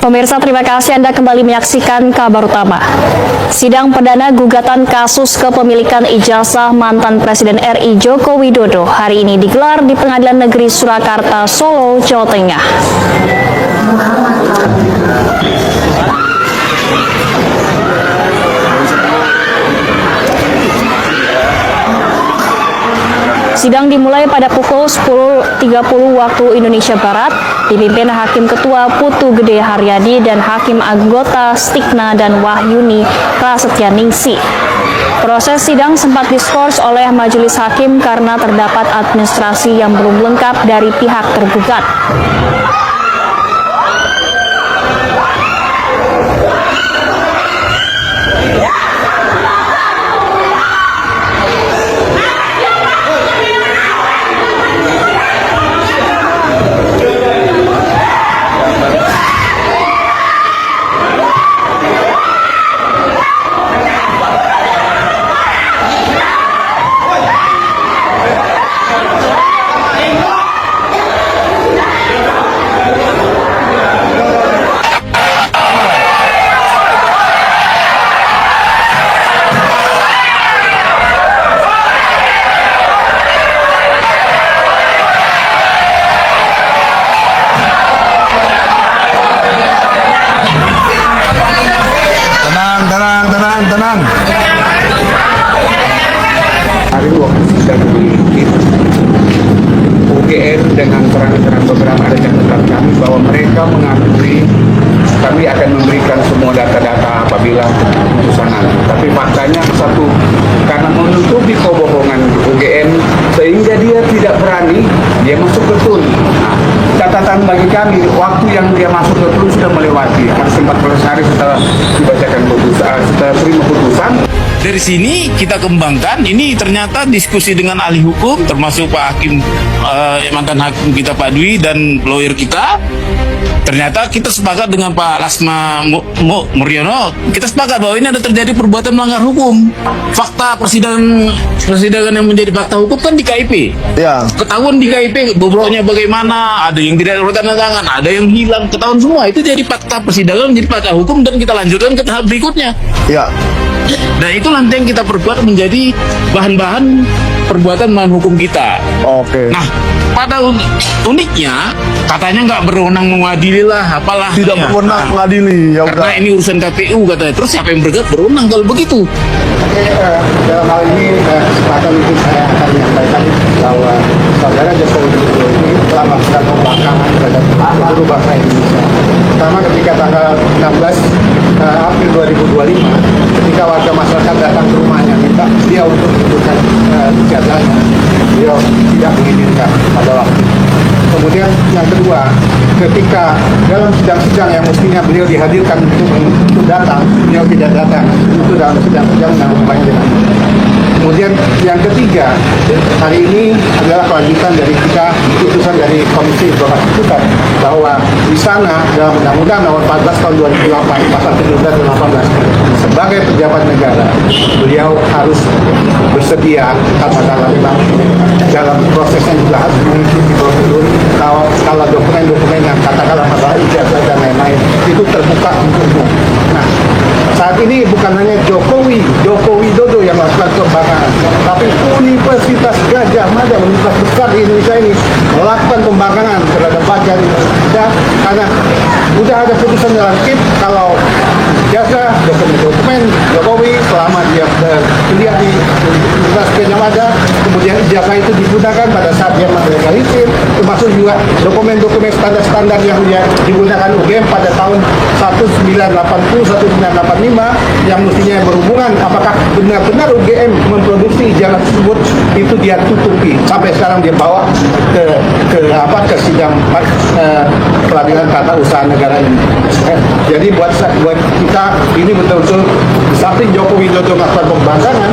Pemirsa, terima kasih Anda kembali menyaksikan kabar utama. Sidang perdana gugatan kasus kepemilikan ijazah mantan Presiden RI Joko Widodo hari ini digelar di Pengadilan Negeri Surakarta, Solo, Jawa Tengah. Sidang dimulai pada pukul 10.30 waktu Indonesia Barat, dipimpin Hakim Ketua Putu Gede Haryadi dan Hakim Anggota Stigna dan Wahyuni Prasetyaningsih. Proses sidang sempat diskors oleh majelis hakim karena terdapat administrasi yang belum lengkap dari pihak tergugat. Tenang. Hari waktu sidang di UGM dengan terang-terang beberapa catatan kami bahwa mereka mengakui kami akan memberikan semua data-data apabila keputusan nanti. Tapi faktanya satu, karena menutupi kebohongan UGM sehingga dia tidak berani, dia masuk ke TUN. Nah, catatan bagi kami, waktu yang dia masuk ke TUN sudah melewati, harus 14 hari setelah dibacakan putusan, setelah terima putusan. Dari sini kita kembangkan, ini ternyata diskusi dengan ahli hukum, termasuk Pak Hakim, mantan Hakim kita Pak Dwi dan lawyer kita. Ternyata kita sepakat dengan Pak Lasma Muryono, kita sepakat bahwa ini ada terjadi perbuatan melanggar hukum. Fakta persidangan yang menjadi fakta hukum kan di KIP. Ya. Ketahuan di KIP bobroknya bagaimana, ada yang tidak bertanda tangan, ada yang hilang, ketahuan semua. Itu jadi fakta persidangan, menjadi fakta hukum dan kita lanjutkan ke tahap berikutnya. Ya. Dan itu nanti yang kita perbuat menjadi bahan-bahan perbuatan melawan hukum kita. Oke. Nah, pada uniknya katanya nggak berwenang mengadili lah, apalah. Tidak berwenang mengadili, ya karena udah. ini urusan KPU katanya. Terus siapa yang berwenang kalau begitu? Oke, dalam hal ini kesempatan itu saya akan menyampaikan bahwa saudara Joko Widodo ini telah melakukan pembangkangan terhadap seluruh bangsa Indonesia. Pertama ketika tanggal 16 April 2025, ketika warga masyarakat datang ke rumahnya minta dia untuk menentukan ijazahnya, beliau tidak mengizinkan pada waktu itu. Kemudian yang kedua, ketika dalam sidang-sidang yang mestinya beliau dihadirkan untuk datang, beliau tidak datang. Itu dalam sidang-sidang yang berkaitan. Kemudian yang ketiga, hari ini adalah kelanjutan dari putusan dari Komisi Informasi Pusat bahwa di sana dalam Undang-Undang Nomor 14 Tahun 2008 Pasal 17 dan 18 sebagai pejabat negara beliau harus bersedia katakanlah memang dalam prosesnya juga harus mengikuti prosedur kalau dokumen-dokumen yang katakanlah masalah ijazah dan lain-lain itu terbuka untuk umum. Nah, saat ini bukan hanya Joko Widodo yang melakukan pembangkangan, tapi Universitas Gadjah Mada, universitas besar di Indonesia ini melakukan pembangkangan terhadap warga Indonesia karena sudah ada putusan dalam KIP kalau ijazah dokumen Jokowi selama dia kuliah di Universitas Gadjah Mada, kemudian ijazah itu digunakan pada saat dia melegalisir, termasuk juga dokumen-dokumen standar-standar yang dia digunakan UGM pada tahun 1980, 1985 yang mestinya berhubungan apakah benar-benar UGM memproduksi ijazah tersebut, itu dia tutupi sampai sekarang dia bawa ke sidang peradilan tata usaha negara ini. Jadi buat kita ini betul-betul di samping Joko Widodo melakukan pembangkangan,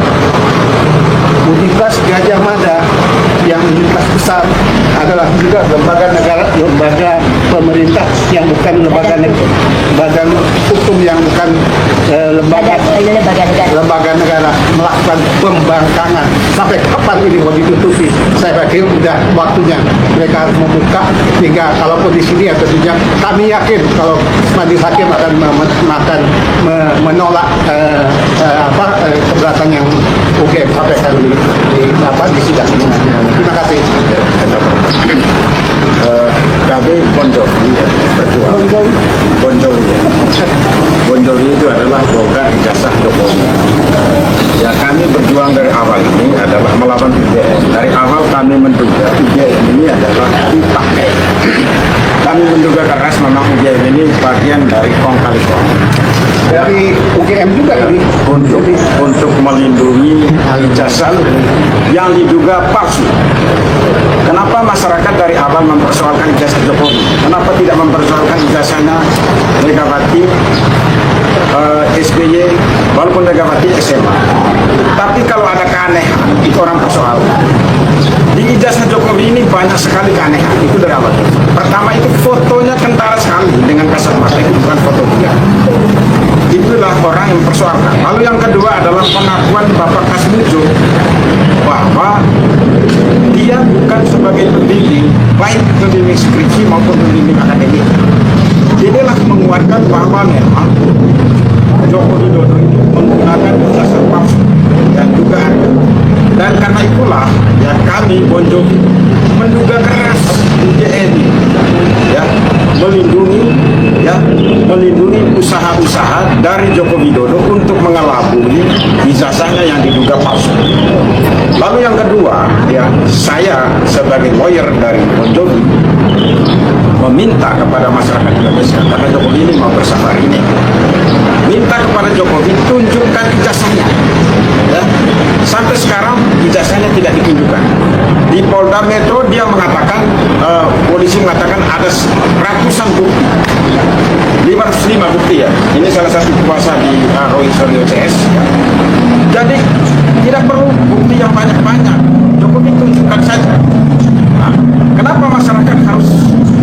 Universitas Gadjah Mada yang universitas besar adalah juga lembaga negara, lembaga pemerintah yang bukan lembaga hukum yang bukan lembaga negara melakukan pembangkangan. Sampai kapan ini mau ditutupi? Saya pikir sudah waktunya mereka harus membuka, sehingga kalaupun di sini atau tidak, kami yakin kalau majelis hakim akan menolak keberatan yang UGM sampaikan di sidang ini. Terima kasih. Kami Bonjoli itu adalah program ijazah Jokowi. Ya, kami berjuang dari awal ini adalah melawan UGM. Dari awal kami menduga UGM ini adalah dipakai. Kami menduga keras memang UGM ini bagian dari kong kali kong. Dari UGM juga ini untuk melindungi ijazah yang diduga palsu. Kenapa masyarakat dari awal mempersoalkan ijazah Jokowi? Kenapa tidak mempersoalkan ijazahnya Megawati, SBY, walaupun Megawati SMA? Tapi kalau ada keanehan, itu orang persoalkan. Di ijazah Jokowi ini banyak sekali keanehan, itu dari awal. Pertama itu fotonya kentara sekali dengan kasat mata, itu bukan foto dia. Itulah orang yang mempersoalkan. Lalu yang kedua adalah pengakuan Bapak Kasmujo bahwa dia bukan sebagai pembimbing, baik pembimbing skripsi maupun pembimbing akademik. Inilah menguatkan bahwa memang Joko Widodo ini menggunakan ijazah palsu dan juga ada. Dan karena itulah ya kami Bonjovi menduga keras UGM ya melindungi usaha-usaha dari Joko Widodo untuk mengelabui ijazahnya yang diduga palsu. Lalu yang kedua, ya saya sebagai lawyer dari Bonjovi meminta kepada masyarakat Indonesia, karena Jokowi ini mau bersafar ini, minta kepada Jokowi tunjukkan ijazahnya. Ya. Sampai sekarang ijazahnya tidak ditunjukkan. Di Polda Metro dia mengatakan, polisi mengatakan ada ratusan bukti, 505 bukti ya. Ini salah satu kuasa di Roy Suryo CS. Ya. Jadi tidak perlu bukti yang banyak-banyak. Jokowi tunjukkan saja. Nah, kenapa masyarakat harus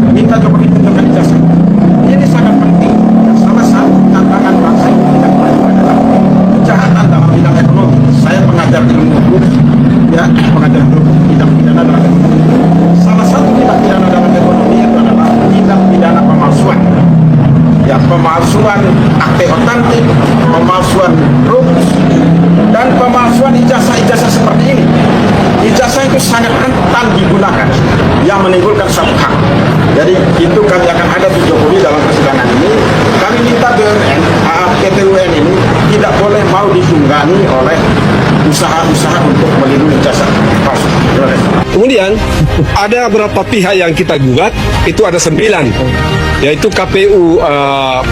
minta Jokowi tunjukkan ijazah? Ini sangat penting. Salah satu tantangan bangsa ini tidak maju adalah kejahatan dalam bidang ekonomi. Saya pengajar ilmu hukum, ya, pengajar ilmu hukum tindak pidana dalam ekonomi. Salah satu tindak pidana dalam ekonomi itu adalah tindak pidana pemalsuan. Ya, pemalsuan akte otentik, pemalsuan rumus, dan pemalsuan ijazah-ijazah seperti ini. Ijazah itu sangat rentan digunakan, yang menimbulkan satu hak. Jadi itu kami akan ada di Jokowi dalam persidangan ini. Kami minta BUMN, PT UN ini tidak boleh mau ditunggangi oleh usaha-usaha untuk melindungi ijazah palsu. Kemudian ada beberapa pihak yang kita gugat, itu ada 9, yaitu KPU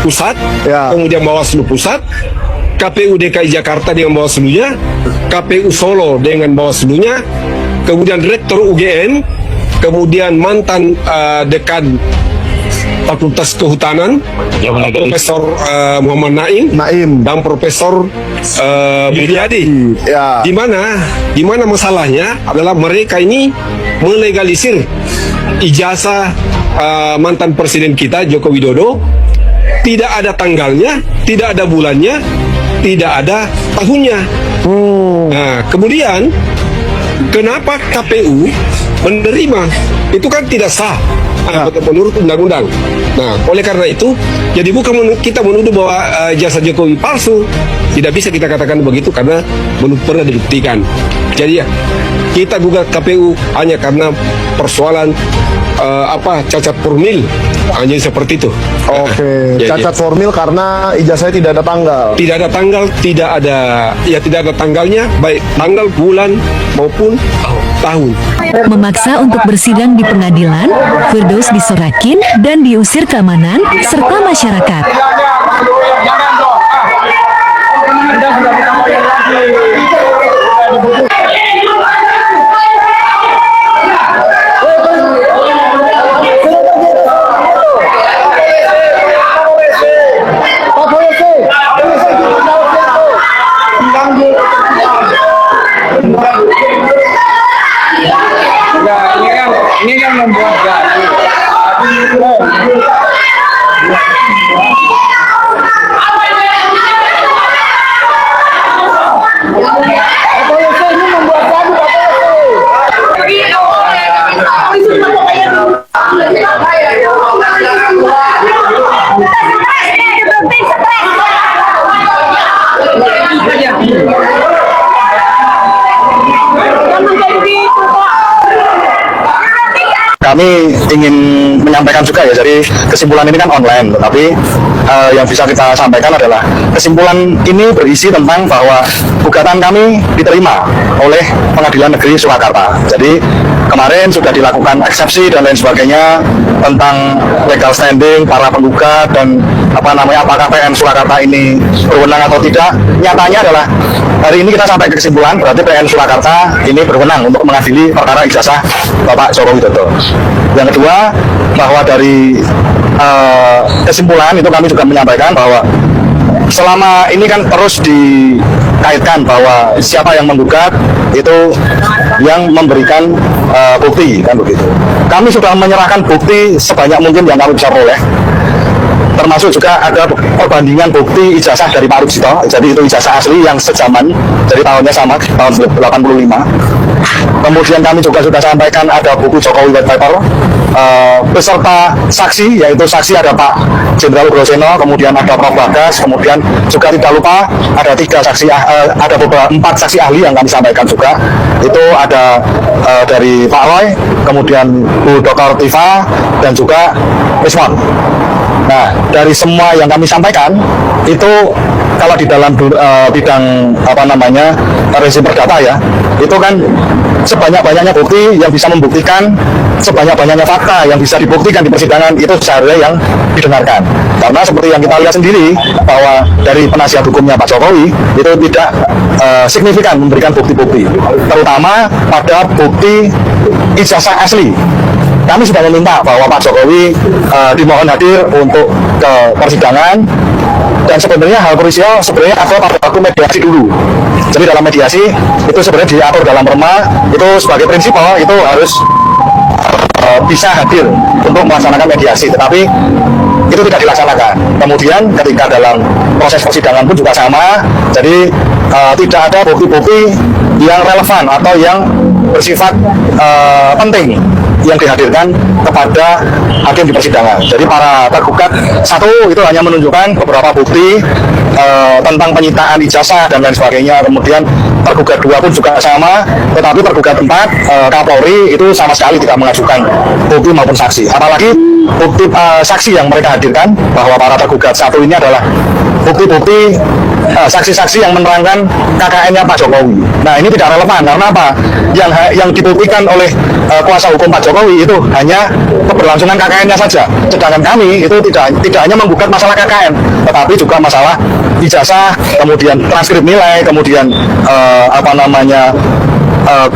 Pusat, Ya. kemudian Bawaslu Pusat, KPU DKI Jakarta dengan Bawaslunya, KPU Solo dengan Bawaslunya, kemudian Rektor UGM, kemudian mantan dekan Fakultas Kehutanan, Profesor Muhammad Naim, dan Profesor Budiadi. Ya. Di mana masalahnya adalah mereka ini melegalisir ijazah mantan presiden kita Joko Widodo, tidak ada tanggalnya, tidak ada bulannya, tidak ada tahunnya. Nah, kemudian kenapa KPU menerima? Itu kan tidak sah menurut undang-undang. Nah, oleh karena itu, jadi bukan kita menuduh bahwa jasa Jokowi palsu. Tidak bisa kita katakan begitu karena belum pernah dibuktikan. Jadi ya, kita gugat KPU hanya karena persoalan cacat formil, hanya seperti itu. Oke, cacat formil karena ijazahnya tidak ada tanggal. Tidak ada tanggal, tidak ada tanggalnya, baik tanggal, bulan maupun tahun. Memaksa untuk bersidang di pengadilan, Firdaus disorakin dan diusir keamanan serta masyarakat. Thank you. menyampaikan juga ya, jadi kesimpulan ini kan online, tetapi yang bisa kita sampaikan adalah kesimpulan ini berisi tentang bahwa gugatan kami diterima oleh Pengadilan Negeri Surakarta. Jadi kemarin sudah dilakukan eksepsi dan lain sebagainya tentang legal standing para penggugat dan apakah PN Surakarta ini berwenang atau tidak. Nyatanya adalah hari ini kita sampai ke kesimpulan berarti PN Surakarta ini berwenang untuk mengadili perkara ijazah Bapak Joko Widodo. Yang kedua, bahwa dari kesimpulan itu kami juga menyampaikan bahwa selama ini kan terus dikaitkan bahwa siapa yang menggugat itu yang memberikan bukti, kan begitu. Kami sudah menyerahkan bukti sebanyak mungkin yang kami bisa peroleh, termasuk juga ada perbandingan bukti ijazah dari Pak Rujito. Jadi itu ijazah asli yang sejaman, jadi tahunnya sama, tahun 85. Kemudian kami juga sudah sampaikan ada buku Jokowi White Paper beserta saksi, yaitu saksi ada Pak Jenderal Groseno, kemudian ada Prof. Bagas, kemudian juga tidak lupa ada 4 saksi ahli yang kami sampaikan juga. Itu ada dari Pak Roy, kemudian Bu Dr. Tifa, dan juga Rismon. Nah, dari semua yang kami sampaikan itu kalau di dalam bidang rezim perdata ya, itu kan sebanyak-banyaknya bukti yang bisa membuktikan, sebanyak-banyaknya fakta yang bisa dibuktikan di persidangan itu seharusnya yang didengarkan. Karena seperti yang kita lihat sendiri bahwa dari penasihat hukumnya Pak Jokowi itu tidak signifikan memberikan bukti-bukti, terutama pada bukti ijazah asli. Kami sudah meminta bahwa Pak Jokowi dimohon hadir untuk ke persidangan, dan sebenarnya hal krusial sebenarnya ada pada waktu mediasi dulu. Jadi dalam mediasi itu sebenarnya diatur dalam perma itu sebagai prinsipal itu harus bisa hadir untuk melaksanakan mediasi, tetapi itu tidak dilaksanakan. Kemudian ketika dalam proses persidangan pun juga sama, jadi tidak ada bukti-bukti yang relevan atau yang bersifat penting yang dihadirkan kepada hakim di persidangan. Jadi para tergugat satu itu hanya menunjukkan beberapa bukti tentang penyitaan ijazah dan lain sebagainya. Kemudian tergugat 2 pun juga sama, tetapi tergugat 4 Kapolri itu sama sekali tidak mengajukan bukti maupun saksi. Apalagi bukti saksi yang mereka hadirkan bahwa para tergugat 1 ini adalah bukti-bukti saksi-saksi yang menerangkan KKN-nya Pak Jokowi. Nah, ini tidak relevan karena apa? Yang dibuktikan oleh kuasa hukum Pak Jokowi itu hanya keberlangsungan KKN-nya saja. Sedangkan kami itu tidak hanya menggugat masalah KKN, tetapi juga masalah ijazah, kemudian transkrip nilai, kemudian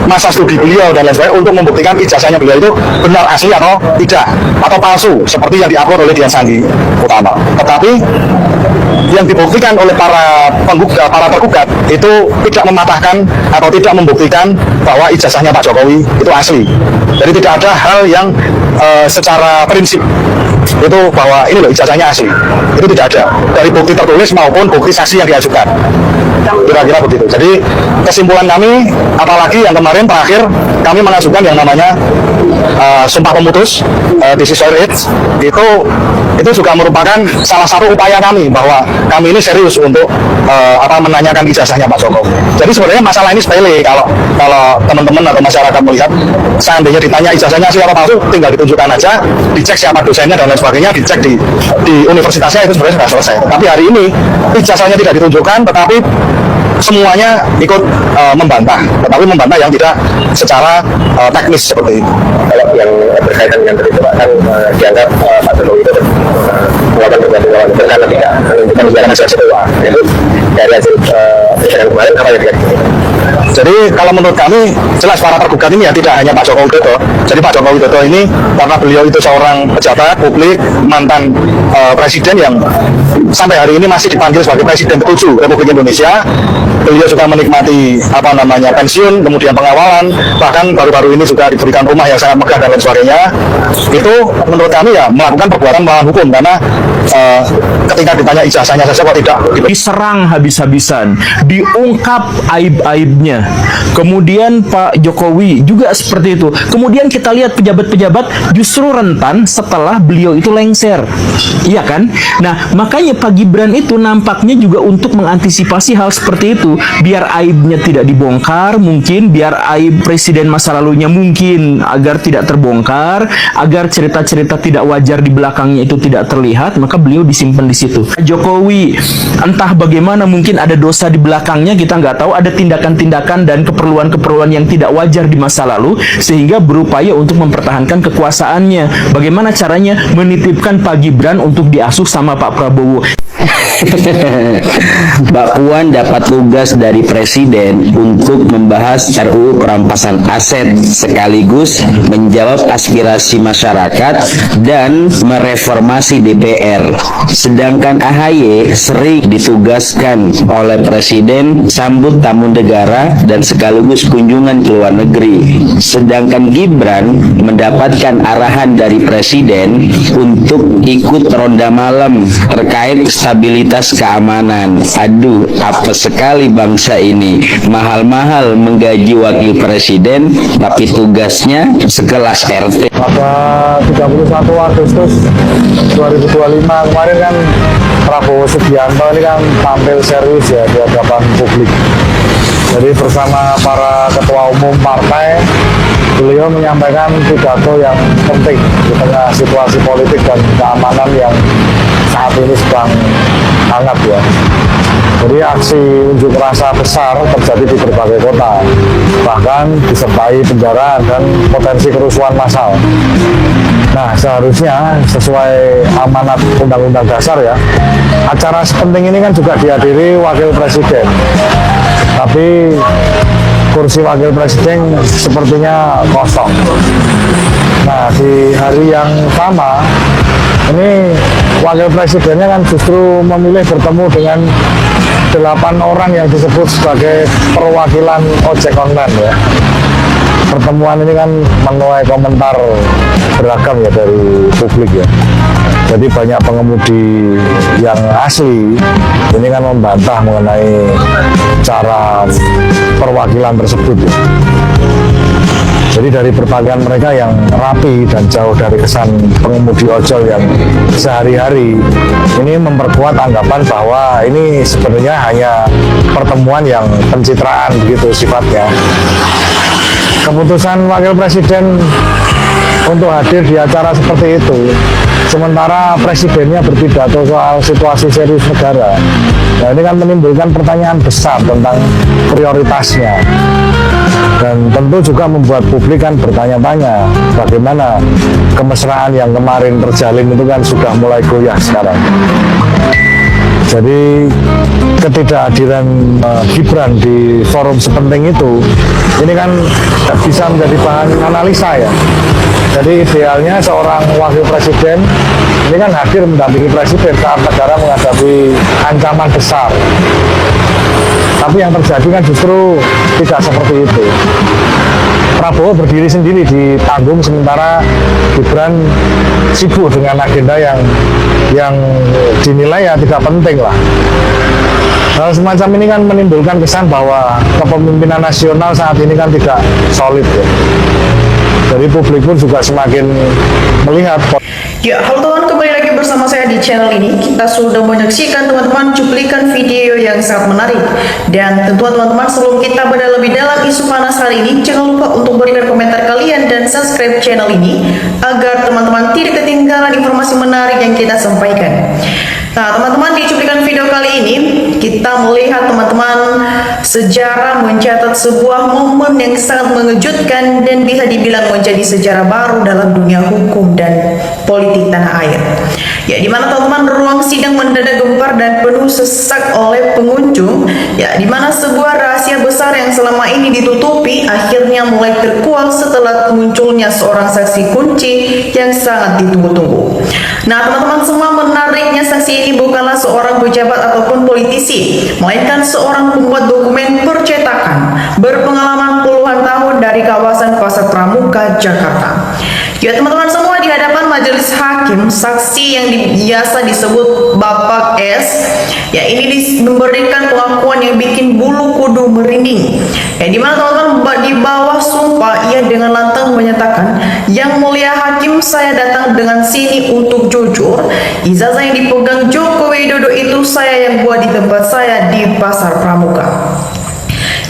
masa studi beliau dan lain sebagainya untuk membuktikan ijazahnya beliau itu benar asli atau tidak, atau palsu seperti yang diupload oleh Dian Sandi Utama. Tetapi yang dibuktikan oleh para tergugat itu tidak mematahkan atau tidak membuktikan bahwa ijazahnya Pak Jokowi itu asli. Jadi tidak ada hal yang secara prinsip itu bahwa ini loh ijazahnya asli, itu tidak ada dari bukti tertulis maupun bukti saksi yang diajukan. Kira-kira begitu. Jadi kesimpulan kami, apalagi yang kemarin terakhir kami mengajukan yang namanya sumpah pemutus, decision itu juga merupakan salah satu upaya kami bahwa kami ini serius untuk menanyakan ijazahnya Pak Jokowi. Jadi sebenarnya masalah ini sepele kalau teman-teman atau masyarakat melihat, seandainya ditanya ijazahnya asli atau palsu, tinggal ditunjukkan aja, dicek siapa dosennya dan lain sebagainya, dicek di universitasnya, itu sebenarnya sudah selesai. Tapi hari ini ijazahnya tidak ditunjukkan, tetapi semuanya ikut membantah, tetapi membantah yang tidak secara teknis seperti itu. Kalau yang berkaitan dengan tadi Pak, kan dianggap Pak Jokowi itu melakukan perbuatan berencana tidak menunjukkan secara seksual. Itu dari hasil persidangan kemarin apa yang dikatakan? Jadi kalau menurut kami jelas para tergugat ini ya tidak hanya Pak Joko Widodo. Jadi Pak Joko Widodo ini karena beliau itu seorang pejabat publik, mantan presiden yang sampai hari ini masih dipanggil sebagai presiden ke-7 Republik Indonesia. Beliau juga menikmati pensiun, kemudian pengawalan, bahkan baru-baru ini juga diberikan rumah yang sangat megah dan lain sebagainya. Itu menurut kami ya melakukan perbuatan melawan hukum, karena ketika ketika ditanya ijazahnya saja kok tidak gitu. Diserang habis-habisan, diungkap aib-aibnya. Kemudian Pak Jokowi juga seperti itu. Kemudian kita lihat pejabat-pejabat justru rentan setelah beliau itu lengser. Iya kan? Nah, makanya Pak Gibran itu nampaknya juga untuk mengantisipasi hal seperti itu, biar aibnya tidak dibongkar, mungkin biar aib presiden masa lalunya mungkin agar tidak terbongkar, agar cerita-cerita tidak wajar di belakangnya itu tidak terlihat, maka beliau disimpan di situ. Jokowi entah bagaimana, mungkin ada dosa di belakangnya, kita nggak tahu, ada tindakan-tindakan dan keperluan-keperluan yang tidak wajar di masa lalu, sehingga berupaya untuk mempertahankan kekuasaannya. Bagaimana caranya? Menitipkan Pak Gibran untuk diasuh sama Pak Prabowo. Mbak Puan dapat tugas dari Presiden untuk membahas RUU perampasan aset sekaligus menjawab aspirasi masyarakat dan mereformasi DPR. Sedangkan AHY sering ditugaskan oleh Presiden sambut tamu negara dan sekaligus kunjungan ke luar negeri. Sedangkan Gibran mendapatkan arahan dari Presiden untuk ikut ronda malam terkait stabilitas keamanan. Aduh, apa sekali bangsa ini. Mahal-mahal menggaji wakil presiden, tapi tugasnya sekelas RT. Pada 31 Agustus 2025 kemarin kan Prabowo Subianto ini kan tampil serius ya di hadapan publik. Jadi bersama para ketua umum partai, beliau menyampaikan pidato yang penting di tengah situasi politik dan keamanan yang saat ini sedang hangat ya. Jadi aksi unjuk rasa besar terjadi di berbagai kota, bahkan disertai penjarahan dan potensi kerusuhan massal. Nah, seharusnya sesuai amanat Undang-Undang Dasar ya, acara sepenting ini kan juga dihadiri Wakil Presiden. Tapi kursi Wakil Presiden sepertinya kosong. Nah, di hari yang sama, ini Wakil Presidennya kan justru memilih bertemu dengan 8 orang yang disebut sebagai perwakilan ojek online ya. Pertemuan ini kan menuai komentar beragam ya dari publik ya. Jadi banyak pengemudi yang asli ini kan membantah mengenai cara perwakilan tersebut ya. Jadi dari perpakaian mereka yang rapi dan jauh dari kesan pengemudi ojol yang sehari-hari, ini memperkuat anggapan bahwa ini sebenarnya hanya pertemuan yang pencitraan begitu sifatnya. Keputusan Wakil Presiden untuk hadir di acara seperti itu, sementara Presidennya berpidato soal situasi serius negara. Nah, ini kan menimbulkan pertanyaan besar tentang prioritasnya. Dan tentu juga membuat publik kan bertanya-tanya bagaimana kemesraan yang kemarin terjalin itu kan sudah mulai goyah sekarang. Jadi ketidakhadiran Gibran di forum sepenting itu, ini kan bisa menjadi bahan analisa ya. Jadi idealnya seorang wakil presiden ini kan hadir mendampingi presiden saat negara menghadapi ancaman besar. Tapi yang terjadi kan justru tidak seperti itu. Prabowo berdiri sendiri di panggung sementara Gibran sibuk dengan agenda yang dinilai ya tidak penting lah. Hal semacam ini kan menimbulkan kesan bahwa kepemimpinan nasional saat ini kan tidak solid ya. Jadi publik pun juga semakin melihat. Ya, halo teman, kembali lagi bersama saya di channel ini. Kita sudah menyaksikan teman-teman cuplikan video yang sangat menarik. Dan tentu teman-teman, sebelum kita berada lebih dalam isu panas hari ini, jangan lupa untuk berikan komentar kalian dan subscribe channel ini agar teman-teman tidak ketinggalan informasi menarik yang kita sampaikan. Nah, teman-teman, di cuplikan video kali ini kita melihat teman-teman sejarah mencatat sebuah momen yang sangat mengejutkan dan bisa dibilang menjadi sejarah baru dalam dunia hukum dan politik tanah air. Ya, di mana teman-teman ruang sidang mendadak gempar dan penuh sesak oleh pengunjung. Ya, di mana sebuah rahasia besar yang selama ini ditutupi akhirnya mulai terkuak setelah munculnya seorang saksi kunci yang sangat ditunggu-tunggu. Nah, teman-teman, semua menariknya saksi ini bukanlah seorang pejabat ataupun politisi, melainkan seorang pembuat dokumen percetakan berpengalaman puluhan tahun dari kawasan Pasar Pramuka, Jakarta. Ya teman-teman semua, di hadapan majelis hakim, saksi yang biasa disebut Bapak S, ya ini memberikan pengakuan yang bikin bulu kudu merinding. Ya dimana teman-teman di bawah sumpah ia dengan lantang menyatakan, "Yang mulia hakim, saya datang dengan sini untuk jujur. Ijazah yang dipegang Joko Widodo itu saya yang buat di tempat saya di Pasar Pramuka."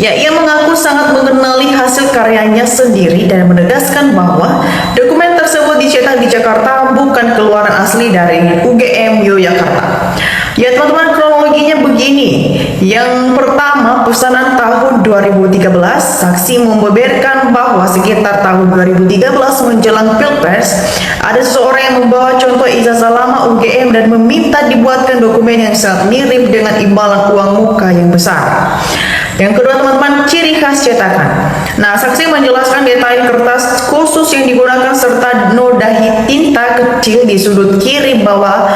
Ya, ia mengaku sangat mengenali hasil karyanya sendiri dan menegaskan bahwa dokumen tersebut dicetak di Jakarta, bukan keluaran asli dari UGM Yogyakarta. Ya teman-teman, kronologinya begini. Yang pertama, pesanan tahun 2013, saksi membeberkan bahwa sekitar tahun 2013 menjelang Pilpres, ada seseorang yang membawa contoh ijazah lama UGM dan meminta dibuatkan dokumen yang sangat mirip dengan imbalan uang muka yang besar. Yang kedua teman-teman, ciri khas cetakan. Nah, saksi menjelaskan detail kertas khusus yang digunakan serta nodahi tinta kecil di sudut kiri bawah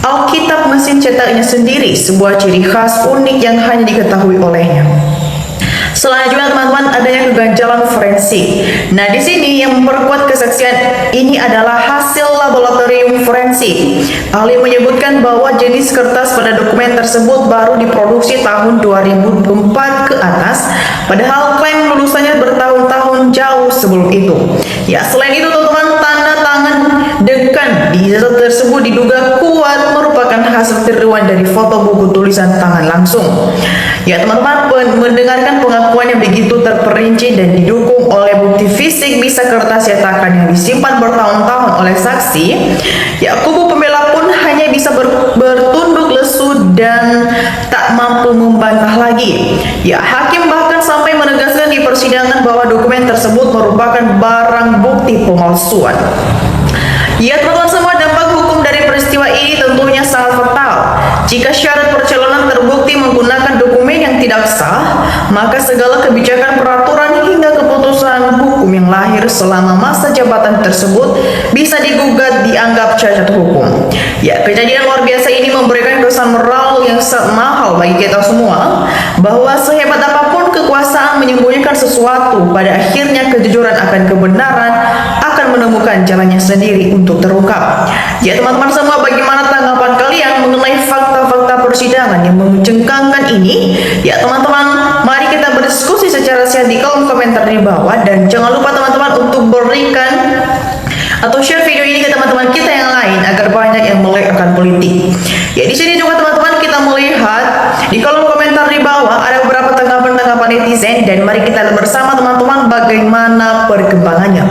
Alkitab mesin cetaknya sendiri, sebuah ciri khas unik yang hanya diketahui olehnya. Selanjutnya teman-teman, adanya keganjalan forensik. Nah, di sini yang memperkuat kesaksian ini adalah hasil laboratorium forensik. Ahli menyebutkan bahwa jenis kertas pada dokumen tersebut baru diproduksi tahun 2004 ke atas, padahal klaim lulusannya bertahun-tahun jauh sebelum itu. Ya, selain itu teman-teman, tanda tangan dekan di ijazah tersebut diduga kuat merupakan hasil tiruan dari foto buku tulisan tangan langsung. Ya teman-teman, mendengarkan pengakuan yang begitu terperinci dan didukung oleh bukti fisik bisa kertas cetakan yang disimpan bertahun-tahun oleh saksi, ya kubu pembela pun hanya bisa bertunduk lesu dan tak mampu membantah lagi. Ya, hakim bahkan sampai menegaskan di persidangan bahwa dokumen tersebut merupakan barang bukti pemalsuan. Ya teman-teman semua, dampak hukum dari peristiwa ini tentunya sangat fatal. Jika syarat percalonan terbukti menggunakan dokumen yang tidak sah, maka segala kebijakan, peraturan hingga keputusan hukum yang lahir selama masa jabatan tersebut bisa digugat dianggap cacat hukum. Ya, kejadian luar biasa ini memberikan kesan moral yang sangat mahal bagi kita semua, bahwa sehebat apapun kekuasaan menyembunyikan sesuatu, pada akhirnya kejujuran akan kebenaran akan menemukan jalannya sendiri untuk terungkap. Ya teman-teman semua, bagaimana tanggapan kalian mengenai fakta-fakta persidangan yang mencengangkan ini? Ya teman-teman, mari kita berdiskusi secara sehat di kolom komentar di bawah, dan jangan lupa teman-teman untuk berikan atau share video ini ke teman-teman kita yang lain agar banyak yang melek akan politik. Ya di sini juga teman-teman kita melihat di kolom komentar di bawah ada beberapa tanggapan netizen, dan mari kita lihat bersama teman-teman bagaimana perkembangannya.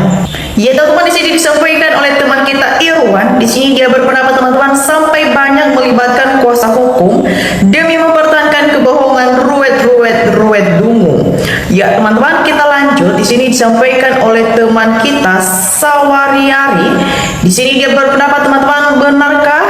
Ya teman-teman, di sini disampaikan oleh teman kita Irwan. Di sini dia berpendapat teman-teman, sampai banyak melibatkan kuasa hukum demi mempertahankan kebohongan ruwet dungu. Ya teman-teman, kita lanjut. Di sini disampaikan oleh teman kita Sawariari. Di sini dia berpendapat teman-teman, benarkah?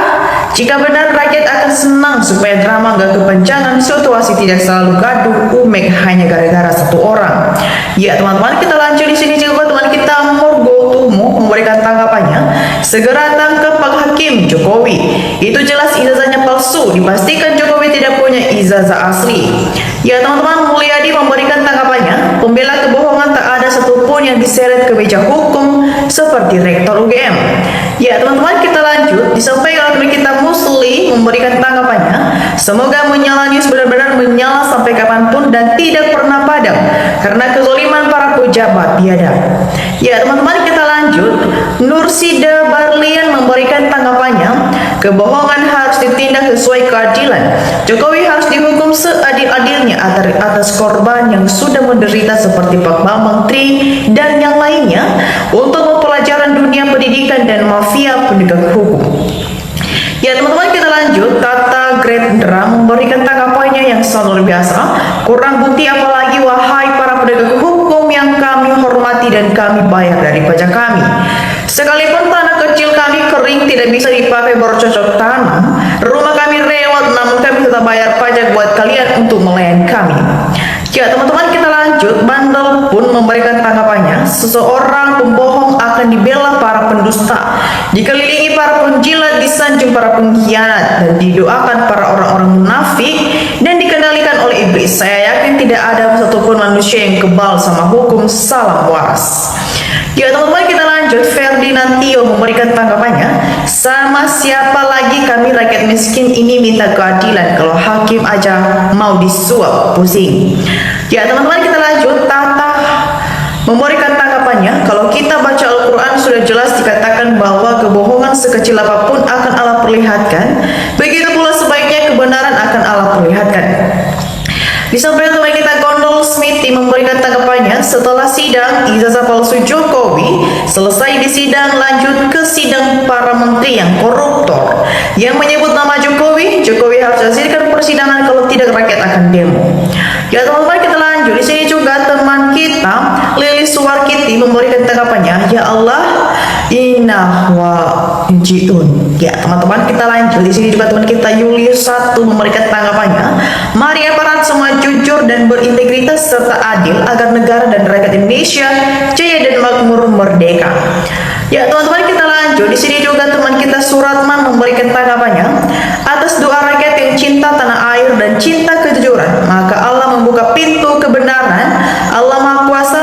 Jika benar, rakyat akan senang supaya drama gak kepanjangan, situasi tidak selalu gaduh umek hanya gara-gara satu orang. Ya teman-teman, kita lanjut. Di sini juga teman kita Morgo Tumo memberikan tanggapannya, segera tangkap Pak Hakim Jokowi. Itu jelas ijazahnya palsu, dipastikan Jokowi tidak punya ijazah asli. Ya teman-teman, Mulyadi memberikan tanggapannya, pembela kebohongan tak ada satupun yang diseret ke meja hukum seperti Rektor UGM. Ya teman-teman, kita lanjut. Disampaikan oleh kita Musli memberikan tanggapannya, semoga menyala news benar-benar menyala sampai kapanpun dan tidak pernah padam karena kezaliman para pejabat biadab. Ya teman-teman, kita lanjut. Nursida Barlian memberikan tanggapannya, kebohongan harus ditindak sesuai keadilan. Jokowi harus dihukum seadil-adilnya atas korban yang sudah menderita seperti Pak Bambang Tri dan yang lainnya, untuk pelajaran dunia pendidikan dan mafia penegak hukum. Ya teman-teman, kita lanjut. Tata Grendra memberikan tanggapannya yang sangat luar biasa. Kurang bukti apalagi wahai para penegak hukum yang kami hormati dan kami bayar dari pajak kami. Sekalipun tanah kecil kami kering tidak bisa dipakai bercocok tanam, rumah kami rewat, namun kami tetap bayar pajak buat kalian untuk melayani kami. Ya teman-teman, kita lanjut. Bandel pun memberikan tanggapannya, seseorang pembohong akan dibela para pendusta, dikelilingi para penjilat, disanjung para pengkhianat, dan didoakan para orang-orang munafik, dan dikendalikan oleh iblis. Saya yakin tidak ada satupun manusia yang kebal sama hukum, salam waras. Ya teman-teman, kita lanjut. Ferdinandio memberikan tanggapannya, sama siapa lagi kami rakyat miskin ini minta keadilan kalau hakim aja mau disuap pusing. Ya teman-teman, kita lanjut. Tata memberikan tanggapannya, kalau kita baca Al-Quran sudah jelas dikatakan bahwa kebohongan sekecil apapun akan Allah perlihatkan, begitu pula sebaiknya kebenaran akan Allah perlihatkan. Disampaikan teman kita Gondol Smithy memberikan tanggapannya, setelah sidang ijazah palsu Jokowi selesai di sidang, lanjut ke sidang para menteri yang koruptor yang menyebut nama Jokowi harus hasilkan persidangan, kalau tidak rakyat akan demo. Ya teman-teman, kita lanjut. Di sini juga teman kita Lilis Suwarkiti memberikan tanggapannya, ya Allah inna wa jiun. Ya teman-teman, kita lanjut. Di sini juga teman kita Julius 1 memberikan tanggapannya, mari aparat semua jujur dan berintegritas serta adil agar negara dan rakyat Indonesia jaya dan makmur merdeka. Ya teman-teman, kita lanjut. Di sini juga teman kita Suratman memberikan tanggapannya, atas doa rakyat yang cinta tanah air dan cinta kejujuran, maka Allah membuka pintu kebenaran. Allah Maha Kuasa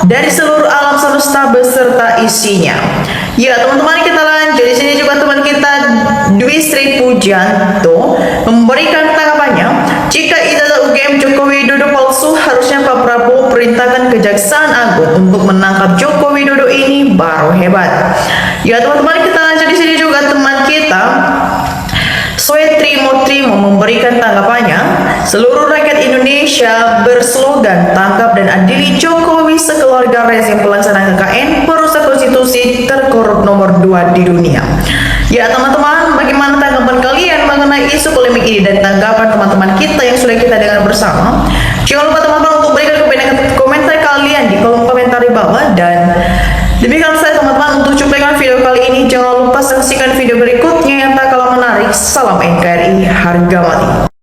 dari seluruh alam semesta beserta isinya. Ya teman-teman, kita lanjut. Di sini juga teman kita Dwi Sri Pujanto memberikan tanggapannya, jika ijazah UGM Joko Widodo palsu, harusnya Pak Prabowo perintahkan Kejaksaan Agung untuk menangkap Joko Widodo ini, baru hebat. Ya teman-teman, kita lanjut. Di sini juga teman kita Soetrimo memberikan tanggapannya, seluruh rakyat Indonesia berslogan tangkap dan adili Jokowi sekeluarga rezim pelaksana KKN perusak konstitusi terkorup nomor 2 di dunia. Ya teman-teman, bagaimana tanggapan kalian mengenai isu polemik ini dan tanggapan teman-teman kita yang sudah kita dengar bersama? Jangan lupa teman-teman untuk berikan komentar kalian di kolom komentar di bawah. Dan demikian saya teman-teman untuk cuplikan video kali ini. Jangan lupa saksikan video berikutnya yang tak kalah menarik. Salam NKRI, harga mati.